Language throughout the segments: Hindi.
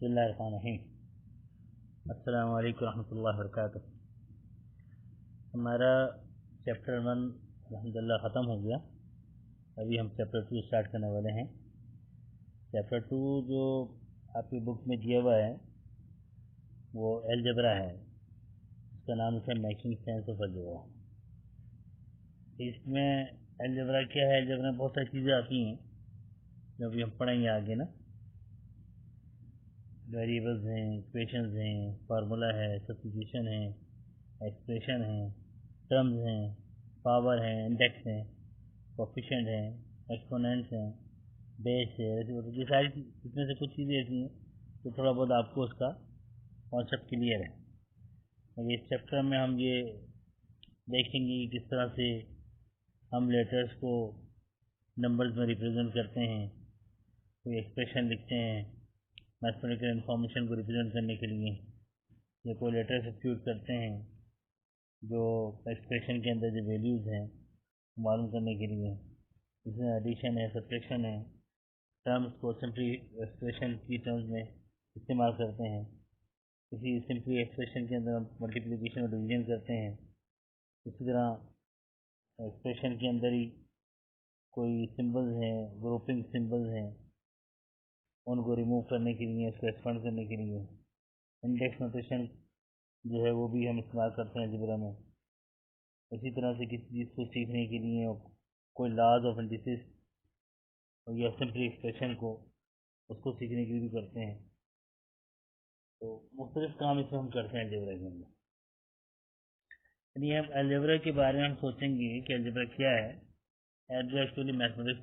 बिस्मिल्लाहिर्रहमानिर्रहीम। अस्सलाम वालेकुम रहमतुल्लाहि व बरकातुहू। हमारा चैप्टर 1 अल्हम्दुलिल्लाह ख़त्म हो गया। अभी हम चैप्टर 2 स्टार्ट करने वाले हैं। चैप्टर 2 जो आपकी बुक में दिया हुआ है वो अलजेब्रा है। इसका नाम है मेकिंग सेंस ऑफ अलजेब्रा। इसमें अलजेब्रा क्या है, अलजेब्रा में बहुत सारी चीज़ें आती हैं जो अभी हम पढ़ेंगे आगे ना। वेरिएबल्स हैं, इक्वेशंस हैं, फार्मूला है, सब्स्टिट्यूशन है, एक्सप्रेशन है, टर्म्स हैं, पावर है, इंडेक्स हैं, कोफिशिएंट हैं, एक्सपोनेंट्स हैं, बेस है। ये सारी इसमें से कुछ चीज़ें ऐसी हैं तो थोड़ा बहुत आपको उसका कॉन्सेप्ट क्लियर है। इस चैप्टर में हम ये देखेंगे कि किस तरह से हम लेटर्स को नंबर्स में रिप्रेजेंट करते हैं, कोई एक्सप्रेशन लिखते हैं मैथमेटिकल इंफॉर्मेशन को रिप्रेजेंट करने के लिए, या कोई लेटर सब्स्टिट्यूट करते हैं जो एक्सप्रेशन के अंदर जो वैल्यूज़ हैं मालूम करने के लिए। इसमें एडिशन है, सब्ट्रैक्शन है, टर्म्स को सिंपली एक्सप्रेशन की टर्म्स में इस्तेमाल करते हैं। किसी सिंपली एक्सप्रेशन के अंदर हम मल्टीप्लिकेशन और डिवीजन करते हैं। इसी तरह एक्सप्रेशन के अंदर ही कोई सिंबल्स हैं, ग्रुपिंग सिंबल्स हैं, उनको रिमूव करने के लिए, उसको एक्सपेंड करने के लिए इंडेक्स नोटेशन जो है वो भी हम इस्तेमाल करते हैं अलजेब्रा में। इसी तरह से किसी चीज़ को सीखने के लिए कोई लॉज ऑफ इंडिसेस या सिंपली एक्सप्रेशन को उसको सीखने के लिए भी करते हैं। तो मुख्तलिफ काम इसमें हम करते हैं अलजेब्रा के अंदर। यानी हम अलजेब्रा के बारे में हम सोचेंगे कि अलजेब्रा क्या है। अलजेब्रा एक्चुअली मैथमेटिक्स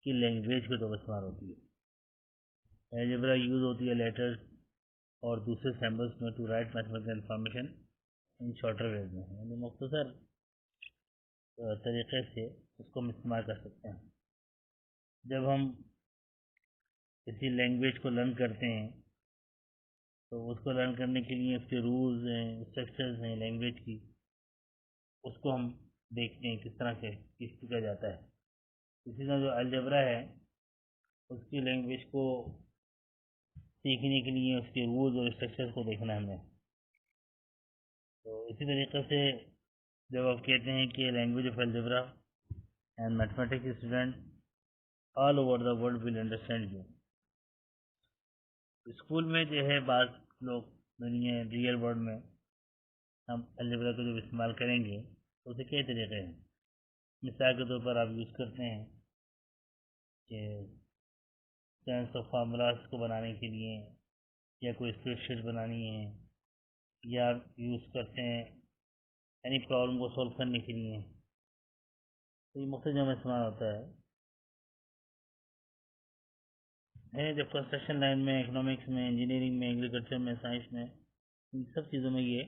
की लैंग्वेज के तौर पर इस्तेमाल होती है। अलजेब्रा यूज़ होती है लेटर्स और दूसरे सिंबल्स में to write mathematical information in shorter ways में, यानी मुख्तसर तरीक़े से उसको हम इस्तेमाल कर सकते हैं। जब हम किसी लैंग्वेज को लर्न करते हैं तो उसको लर्न करने के लिए उसके रूल्स हैं, स्ट्रक्चर्स हैं लैंग्वेज की, उसको हम देखते हैं किस तरह से किया जाता है। इसी तरह जो अलजेब्रा है उसकी लैंग्वेज को सीखने के लिए उसके रूल्स और स्ट्रक्चर्स को देखना है हमें। तो इसी तरीके से जब आप कहते हैं कि language of algebra and mathematics student all over the world will understand you. School में जो है बात लोग दुनिया रियल वर्ल्ड में हम अलजेब्रा को जब इस्तेमाल करेंगे तो उसे कई तरीके हैं। मिसाल के तौर पर आप यूज़ करते हैं कि सेंस ऑफ फार्मूलाज को बनाने के लिए, या कोई स्प्रेडशीट बनानी है, या यूज़ करते हैं एनी प्रॉब्लम को सॉल्व करने के लिए। तो ये मुख्तलिफ जगह इस्तेमाल होता है। जब कंस्ट्रक्शन लाइन में, इकोनॉमिक्स में, इंजीनियरिंग में, एग्रीकल्चर में, साइंस में, इन सब चीज़ों में ये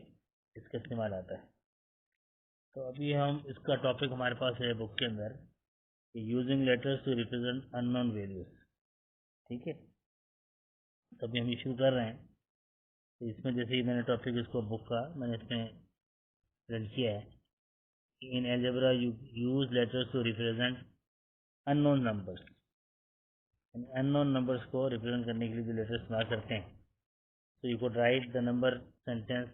इसका इस्तेमाल आता है। तो अभी हम इसका टॉपिक हमारे पास है बुक के अंदर, using letters to represent unknown values. ठीक है, तो अभी हम ये शुरू कर रहे हैं। तो इसमें जैसे ही मैंने टॉपिक इसको बुक का मैंने इसमें प्रिंट किया है, in algebra you use letters to represent unknown numbers. Unknown numbers को रिप्रेजेंट करने के लिए जो लेटर्स इस्तेमाल करते हैं, तो you could write the number sentence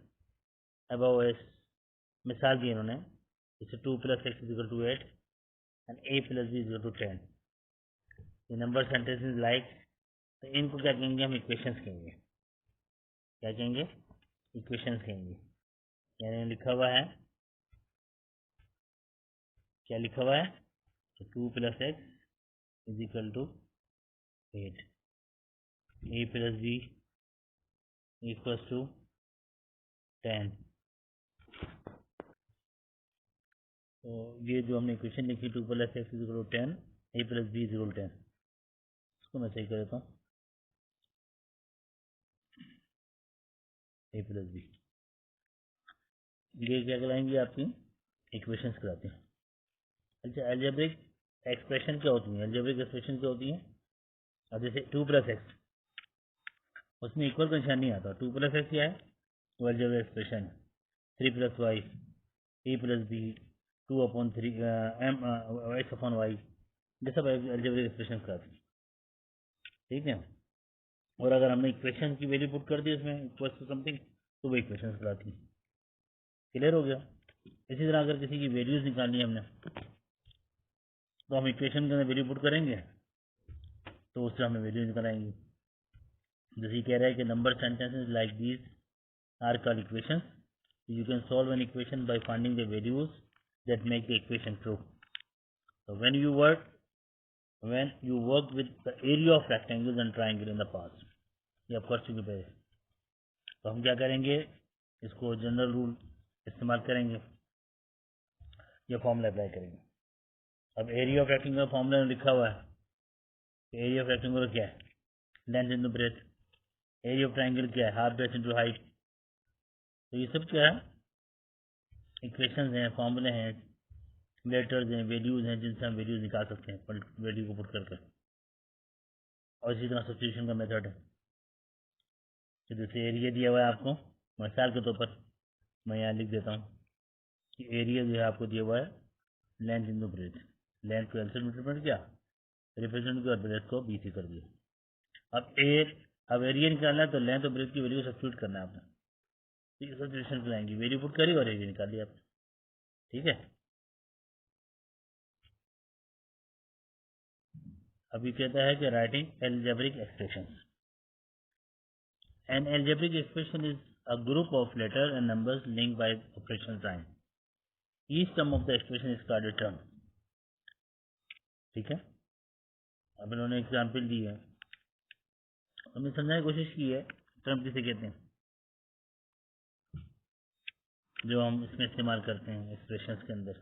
above as. मिसाल दी इन्होंने, जैसे 2 + x = 8 एंड a + b = 10। ये नंबर सेंटेंसेस लाइक, तो इनको क्या कहेंगे हम, इक्वेशंस कहेंगे। क्या कहेंगे, इक्वेशंस कहेंगे। यानी लिखा हुआ है, क्या लिखा हुआ है, 2 + x = 8, a + b = 10। तो ये जो हमने इक्वेशन लिखी 2 + x = 10, a + b = 10, इसको मैं सही कर देता हूँ, a + b। ये क्या कहलाएंगे, आपकी इक्वेशंस कहलाते हैं। अच्छा, अलजेब्रिक एक्सप्रेशन क्या होती है, अलजेब्रिक एक्सप्रेशन क्या होती है। अब जैसे 2 + x, उसमें इक्वल का निशान नहीं आता। 2 + x क्या है, वो अलजेब्रिक एक्सप्रेशन है। 3 + y, a + b, 2/3 m x/y, ये सब अलजेब्रिक एक्सप्रेशन कहलाती है। ठीक है, और अगर हमने इक्वेशन की वैल्यू पुट कर दी उसमें इक्वल टू समथिंग तो वो इक्वेशन कहलाती है। क्लियर हो गया। इसी तरह अगर किसी की वैल्यूज निकालनी है हमने तो हम इक्वेशन के अंदर वैल्यू पुट करेंगे तो उससे हमें वैल्यू निकल आएंगी। जैसे कह रहा है कि number sentences like these are called equations, you can solve an equation by finding the values that make the equation true. So when you work with the area of rectangles and triangle in the past, ये आप कर चुके पहले, तो हम क्या करेंगे, इसको जनरल रूल इस्तेमाल करेंगे या फॉर्मूला अप्लाई करेंगे। अब एरिया ऑफ रेक्टेंगल फॉर्मूला में लिखा हुआ है, एरिया ऑफ रेक्टेंगल क्या है, length into breadth. Area of triangle क्या है, हाफ बेस इंटू हाइट। तो ये सब क्या है, इक्वेशंस हैं, फॉर्मूले हैं, लेटर्स हैं, वैल्यूज हैं जिनसे हम वैल्यूज निकाल सकते हैं वैल्यू को पुट करके। और इसी तरह सब्स्टिट्यूशन का मेथड है। तो जैसे एरिया दिया हुआ है आपको, मिसाल के तौर पर मैं यहाँ लिख देता हूँ कि एरिया जो है आपको दिया हुआ है लेंथ इंटू ब्रेथ। लेंथ को एल से मल्टीप्लाई किया, रिप्रेजेंट किया और ब्रेथ को बी से कर दिया। अब एरिया निकालना है तो लेंथ और ब्रेथ की वैल्यू सब्स्टिट्यूट करना है आपने। सब्स्टिट्यूशन कराएंगे, वैल्यू पुट करी और एरिया निकाल दिया आपने। ठीक है। अभी कहता है कि writing algebraic expressions. An algebraic expression is a group of letters and numbers linked by operational sign. Each term of the expression is called a term. ठीक है। अब इन्होंने एग्जाम्पल दी है, हमने समझाने की कोशिश की है टर्म किसे कहते हैं, जो हम इसमें इस्तेमाल करते हैं एक्सप्रेशंस के अंदर।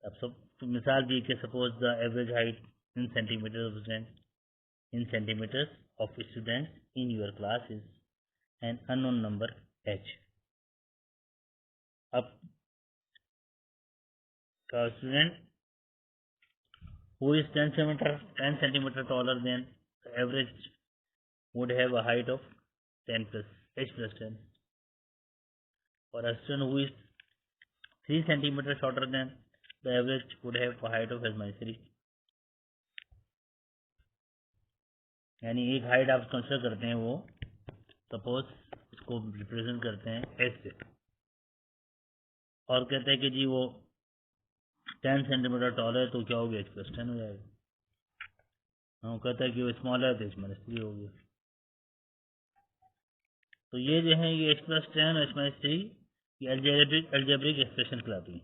अब सब तो मिसाल दी कि suppose the average height in centimetres of students in your class is an unknown number h. अब student who is 10 centimeter taller than the average would have a height of 10 plus h plus 10. For a student who is 3 centimeter shorter than the average would have a height of h minus 3. यानी एक हाइट आप कंसिडर करते हैं, वो सपोज इसको रिप्रेजेंट करते हैं h से, और कहते हैं कि जी वो 10 सेंटीमीटर टॉल है तो क्या हो गया, h प्लस 10 हो जाएगा। हम कहता है कि वो स्मॉल है तो h माइनस 3 हो गया। तो ये जो है ये h प्लस 10 और h माइनस 3 ये एल्जेब्रिक एक्सप्रेशन कहलाती है।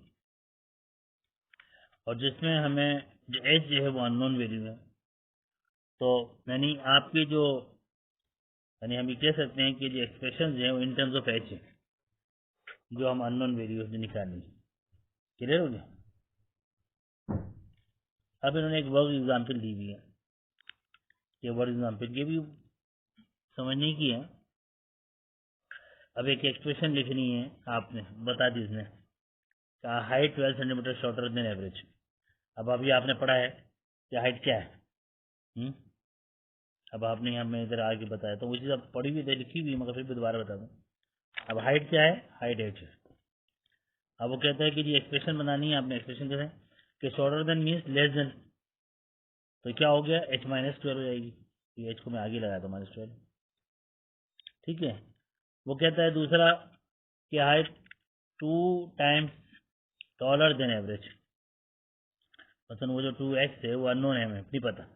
और जिसमें हमें जो h जो है वो अननोन वैल्यू है, तो यानी आपकी जो यानी हम ये कह सकते हैं कि जो एक्सप्रेशन है वो इन टर्म्स ऑफ h है, जो हम अननोन वैल्यू जो निकालेंगे। क्लियर हो गया। अब इन्होंने एक वर्क एग्जाम्पल दी हुई है, ये वर्क एग्जाम्पल ये भी समझने की है। अब एक एक्सप्रेशन लिखनी है आपने, बता दी इसने height 12 centimetre shorter than average. अब अभी आपने पढ़ा है कि हाइट क्या है, अब आपने यहाँ मैं इधर आगे बताया तो वो चीज़ अब पढ़ी हुई लिखी हुई, मगर फिर भी दोबारा बता दूँ। अब हाइट क्या है, हाइट h है। अब वो कहता है कि जी एक्सप्रेशन बनानी है, आपने एक्सप्रेशन कहते हैं कि shorter than means less than, तो क्या हो गया h माइनस 12 हो जाएगी। ये h को मैं आगे लगाया था माइनस 12। ठीक है। वो कहता है दूसरा कि height 2 times taller than average, मतलब वो जो 2x है वो अननोन है, हमें नहीं पता,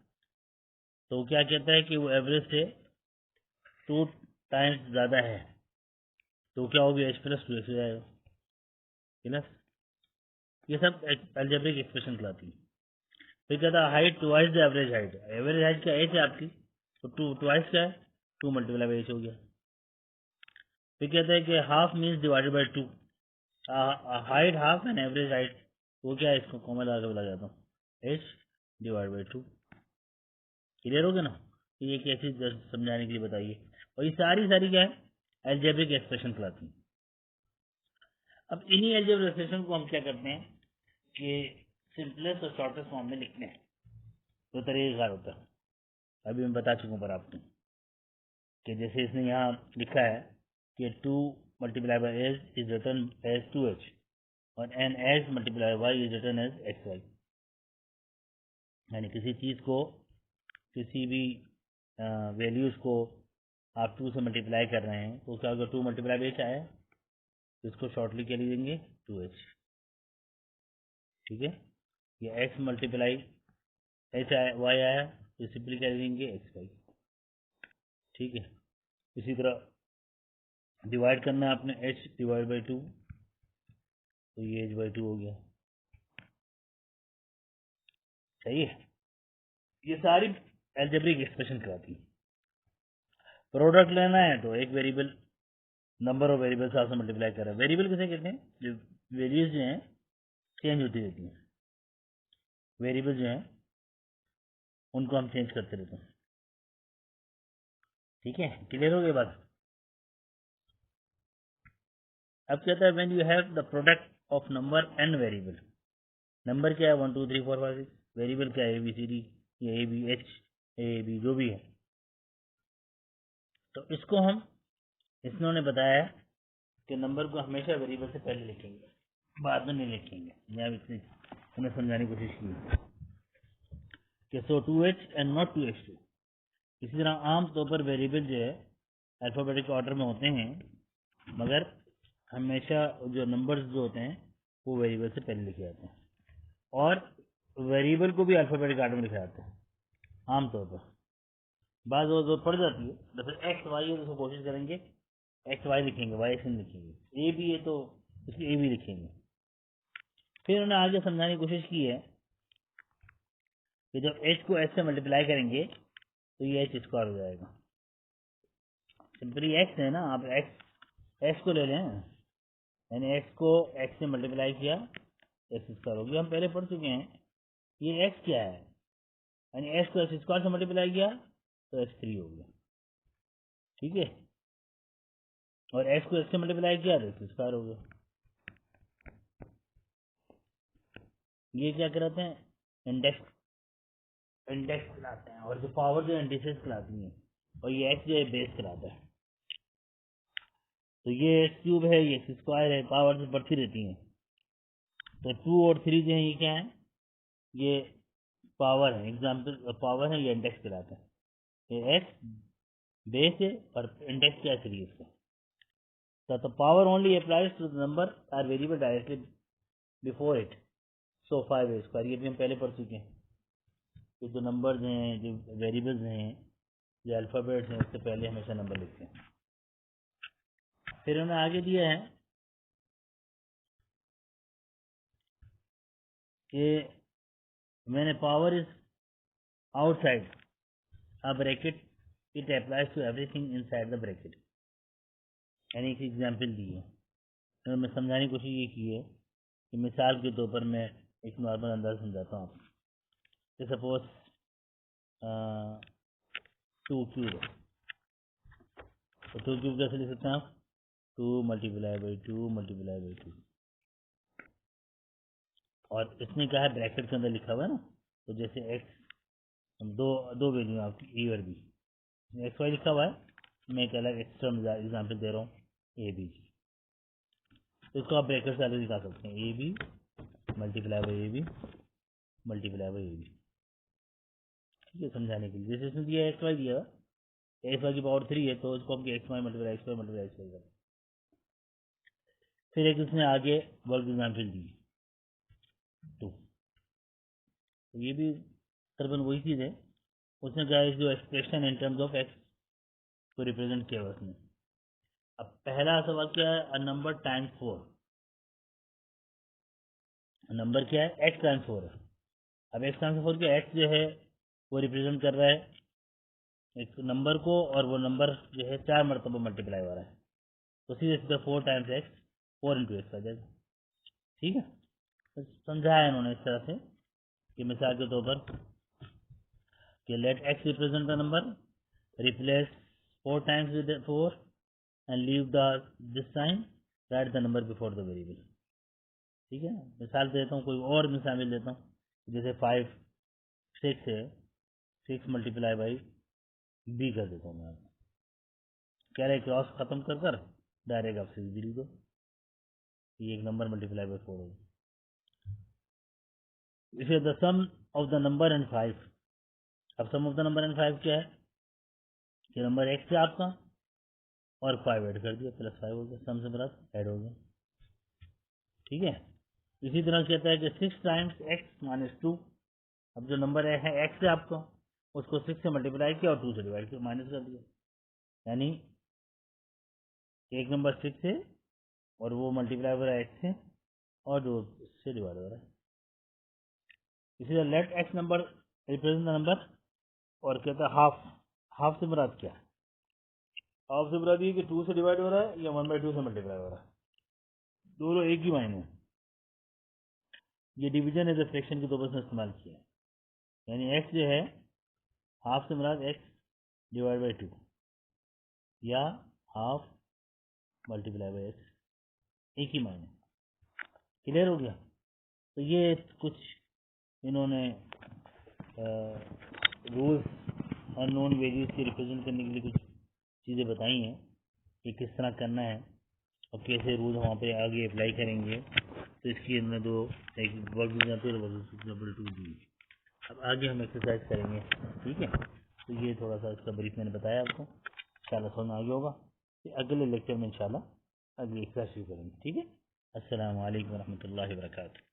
तो क्या कहता है कि वो एवरेज से 2 टाइम्स ज़्यादा है, तो क्या होगी h प्लस 2x हो जाएगा। प्लस ये सब एल्जेब्रिक एक्सप्रेशन कहलाती है। फिर कहता है height twice the average height, average height क्या h है आपकी, तो 2 ट्वाइस क्या है 2 मल्टीप्लाई बाई h हो गया। फिर कहता है कि half means divided by 2, height half and average height, वो क्या है, इसको कॉमन लगा जाता हूँ h डिवाइड बाई 2। क्लियर हो गया ना। ये कैसे समझाने के लिए बताइए। और ये सारी क्या है, एल्जेब्रिक एक्सप्रेशन कहलाती है। अब इन्हीं एल्जेब्रिक एक्सप्रेशन को हम क्या करते हैं कि सिंपलेस्ट और शॉर्टेस्ट फॉर्म में लिखते हैं, दो तरीकेकार होता है। अभी मैं बता चुका हूँ पर आपको कि जैसे इसने यहाँ लिखा है कि 2 multiply by H is return as 2h और and H multiply Y is return as xy। यानी किसी चीज को किसी भी वैल्यूज़ को आप 2 से मल्टीप्लाई कर रहे हैं तो क्या होगा, 2 मल्टीप्लाई एच आया तो इसको शॉर्टली क्या लिखेंगे 2h, ठीक है। ये x मल्टीप्लाई एच आया, वाई आया तो सिंपली क्या लिखेंगे एक्स वाई, ठीक है। इसी तरह डिवाइड करना है आपने h डिवाइड बाई 2 तो ये h बाई 2 हो गया, सही है। ये सारी एल्जेब्रिक एक्सप्रेशन कहलाती है। प्रोडक्ट लेना है तो एक वेरिएबल नंबर ऑफ वेरिएबल से आपसे मल्टीप्लाई कर रहा है। वेरिएबल किसे कहते हैं, जो वैल्यूज जो हैं चेंज होती रहती हैं, वेरिएबल जो हैं उनको हम चेंज करते रहते हैं, ठीक है। क्लियर हो गई बात। अब कहता है when you have the product of number and variable, number क्या है 1 2 3 4 5 6, वेरिएबल क्या है ABCD या ABH AB जो भी है, तो इसको हम, इन्होंने बताया कि नंबर को हमेशा वेरिएबल से पहले लिखेंगे, बाद में नहीं लिखेंगे। यहाँ इसने उन्हें समझाने की कोशिश की कि सो 2h एंड नॉट 2h2। इसी तरह आमतौर पर वेरिएबल जो है अल्फ़ाबेटिक ऑर्डर में होते हैं, मगर हमेशा जो नंबर्स जो होते हैं वो वेरिएबल से पहले लिखे जाते हैं, और वेरिएबल को भी अल्फ़ाबेटिक ऑर्डर में लिखा जाता है आमतौर पर। बात वो पड़ जाती है, जैसे एक्स वाई है तो उसको कोशिश करेंगे एक्स वाई लिखेंगे, वाई एक्स लिखेंगे, ए बी है तो उसकी ए बी लिखेंगे। फिर उन्होंने आगे समझाने की कोशिश की है कि जब एच को एच से मल्टीप्लाई करेंगे तो ये एच स्क्वायर हो जाएगा। सिंपली एक्स है ना, आप एक्स को ले लें, यानी एक्स को एक्स से मल्टीप्लाई किया एक्स स्क्वायर हो गया। हम पहले पढ़ चुके हैं ये एक्स क्या है, यानी एक्स को एक्स स्क्वायर से मल्टीप्लाई किया तो एक्स 3 हो गया, ठीक है। और एक्स को एक्स से मल्टीप्लाई किया तो एक्स स्क्वायर हो गया। ये क्या कराते हैं, इंडेक्स कहलाते हैं, और जो पावर जो इंडिसेस कहलाती हैं, और ये एक्स जो है बेस कहलाता है। तो ये एक्स क्यूब है, ये एक्स स्क्वायर है, पावर से बढ़ती रहती हैं। तो 2 और 3 जो है ये क्या है, ये पावर है, एग्जाम्पल पावर है, ये इंडेक्स कहलाता है। ये एक्स बेस है और इंडेक्स क्या है 3 इसका। तो power only applies to the number or variable directly before it, so 5 square, ये भी हम पहले पढ़ चुके हैं। तो जो नंबर्स हैं, जो वेरिएबल्स हैं, जो अल्फ़ाबेट्स हैं, उससे पहले हमेशा नंबर लिखते हैं। फिर उन्होंने आगे दिया है कि when a power is outside a bracket it applies to everything inside the bracket। यानी एक एग्जाम्पल दी है, तो मैं समझाने की कोशिश ये की है कि मिसाल के तौर पर मैं एक नॉर्मल अंदाज समझाता हूँ कि सपोज 2 क्यूब है, तो 2 क्यूब कैसे लिख सकते हैं आप, 2 मल्टीप्लाई बाई 2 मल्टीप्लाई बाई 2, और इसने कहा है ब्रैकेट के अंदर लिखा हुआ है ना, तो जैसे एक्स, दो वैल्यू आपकी ए और बी, एक्स वाई लिखा हुआ है, मैं एक अलग एक्स्ट्रा एग्जाम्पल दे रहा हूँ ए बी, तो इसको आप ब्रैकेट से अलग दिखा सकते हैं, A B multiply by A B multiply by A B, ठीक है, समझाने के लिए। जैसे इसमें दिया एक्स वाई दिया, एक्स वाई की पावर 3 है तो इसको आप X Y multiply X Y multiply X Y करें। फिर एक इसने आगे वर्क एग्जाम्पल दी 2, तो ये भी तकरीबन वही चीज़ है। उसने कहा जो expression in terms of x को रिप्रेजेंट किया उसने। अब पहला सवाल क्या है, अ नंबर टाइम्स 4, नंबर क्या है एक्स टाइम्स 4 है। अब एक्स टाइम्स 4 के एक्स जो है वो रिप्रेजेंट कर रहा है एक नंबर को, और वो नंबर जो है 4 मरतबा मल्टीप्लाई हो रहा है, तो सीधे सीधे 4 टाइम्स एक्स 4 इंटू एक्स आ जाएगा, ठीक है। तो समझाया इन्होंने इस तरह से कि मिसाल के तौर पर कि let X represent the number, replace 4 times with 4 and leave the this sign, write the number before the variable, ठीक है। मिसाल देता हूँ, कोई और मिसाल देता हूँ, जैसे 5 6 है, 6 मल्टीप्लाई बाई बी कर देता हूँ मैं आपको, कह रहे क्रॉस खत्म कर कर डायरेक्ट आप 6 लिख दो, ये एक नंबर मल्टीप्लाई बाई 4 होगा। इसे the sum of the number and 5, अब sum of the number and 5 क्या है कि नंबर एक्स है आपका और 5 ऐड कर दिया, +5 हो गया, सम से मुराद ऐड हो गया। ठीक है, इसी तरह कहता है कि 6 टाइम्स x माइनस 2। अब जो नंबर है एक्स है आपका, उसको 6 से मल्टीप्लाई किया और 2 से डिवाइड किया, माइनस कर दिया, यानी एक नंबर 6 है और वो मल्टीप्लाई हो रहा है एक्स से और 2 से डिवाइड हो रहा है। इसी तरह let X number represent the number, और कहता है हाफ। हाफ से मुराद क्या है? हाफ से मुराद ये कि 2 से डिवाइड हो रहा है या 1/2 से मल्टीप्लाई हो रहा है, दोनों एक ही मायने है। ये डिवीजन है, फ्रैक्शन के तौर पर इस्तेमाल किया है, यानी एक्स जो है हाफ से मुराद एक्स डिवाइड बाई 2 या हाफ मल्टीप्लाई बाई एक्स, एक ही मायने। क्लियर हो गया? तो ये कुछ इन्होंने रूल्स अननोन वैल्यूज के रिप्रेजेंट करने के लिए कुछ चीज़ें बताई हैं कि किस तरह करना है और कैसे रूल वहाँ पे आगे अप्लाई करेंगे। तो इसकी हमने दो एक वर्क जाते हैं, वर्क 2 दी। अब आगे हम एक्सरसाइज करेंगे। ठीक है, तो ये थोड़ा सा इसका ब्रीफ मैंने बताया आपको, इंशाल्लाह समझ में आ गया होगा। फिर अगले लेक्चर में इंशाल्लाह अगली एक्सरसाइज शुरू करेंगे। ठीक है, अस्सलाम वालेकुम रहमतुल्लाहि व बरकातहू।